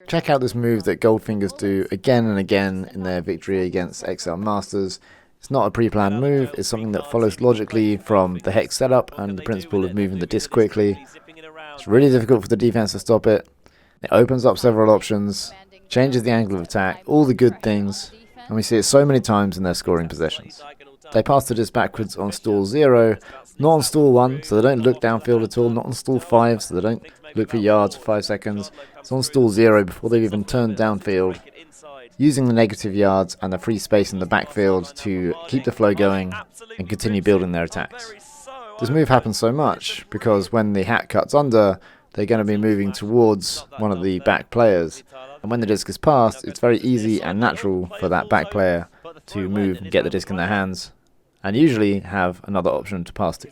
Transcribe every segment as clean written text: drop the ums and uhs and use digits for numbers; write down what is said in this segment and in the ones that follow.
Check out this move that Goldfingers do again and again in their victory against XL Masters. It's not a pre-planned move, it's something that follows logically from the hex setup and the principle of moving the disc quickly. It's really difficult for the defense to stop it. It opens up several options, changes the angle of attack, all the good things, and we see it so many times in their scoring possessions. They pass the disc backwards on stall 0, not on stall 1, so they don't look downfield at all, not on stall 5, so they don't look for yards for 5 seconds. It's on stall 0 before they've even turned downfield, using the negative yards and the free space in the backfield to keep the flow going and continue building their attacks. This move happens so much because when the hat cuts under, they're going to be moving towards one of the back players, and when the disc is passed, it's very easy and natural for that back player to move and get the disc in their hands, and usually have another option to pass to.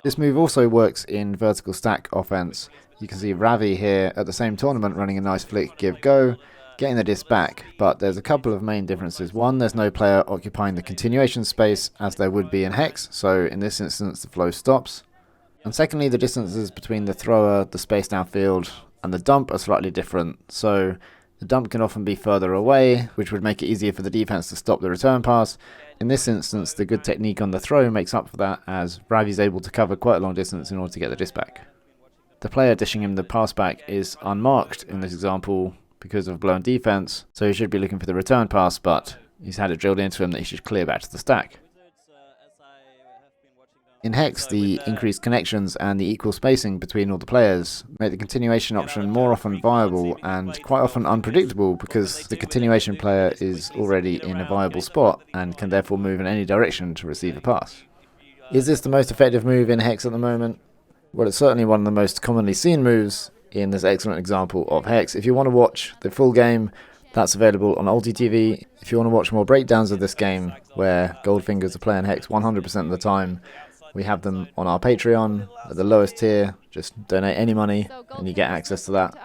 This move also works in vertical stack offense. You can see Ravi here at the same tournament running a nice flick give go, getting the disc back, but there's a couple of main differences. One, there's no player occupying the continuation space as there would be in hex, so in this instance the flow stops. And secondly, the distances between the thrower, the space downfield, and the dump are slightly different, so the dump can often be further away, which would make it easier for the defense to stop the return pass. In this instance, the good technique on the throw makes up for that, as Ravi's able to cover quite a long distance in order to get the disc back. The player dishing him the pass back is unmarked in this example because of blown defense, so he should be looking for the return pass, but he's had it drilled into him that he should clear back to the stack. In hex, the increased connections and the equal spacing between all the players make the continuation option more often viable and quite often unpredictable because the continuation player is already in a viable spot and can therefore move in any direction to receive a pass. Is this the most effective move in hex at the moment? Well, it's certainly one of the most commonly seen moves in this excellent example of hex. If you want to watch the full game, that's available on Ulti TV. If you want to watch more breakdowns of this game, where Goldfingers are playing hex 100% of the time, we have them on our Patreon at the lowest tier. Just donate any money and you get access to that.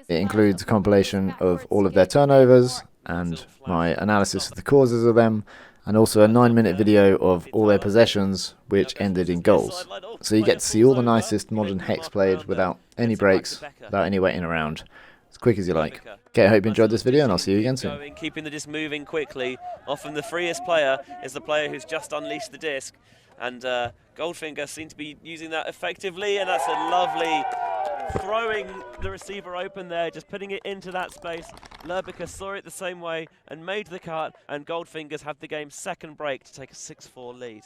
It includes a compilation of all of their turnovers and my analysis of the causes of them, and also a 9-minute video of all their possessions which ended in goals. So you get to see all the nicest modern hex played without any breaks, without any waiting around, as quick as you like. Okay, I hope you enjoyed this video and I'll see you again soon. Keeping the disc moving quickly. Often the freest player is the player who's just unleashed the disc, and Goldfinger seems to be using that effectively, and that's a lovely throwing the receiver open there, just putting it into that space. Lerbica saw it the same way and made the cut, and Goldfingers have the game's second break to take a 6-4 lead.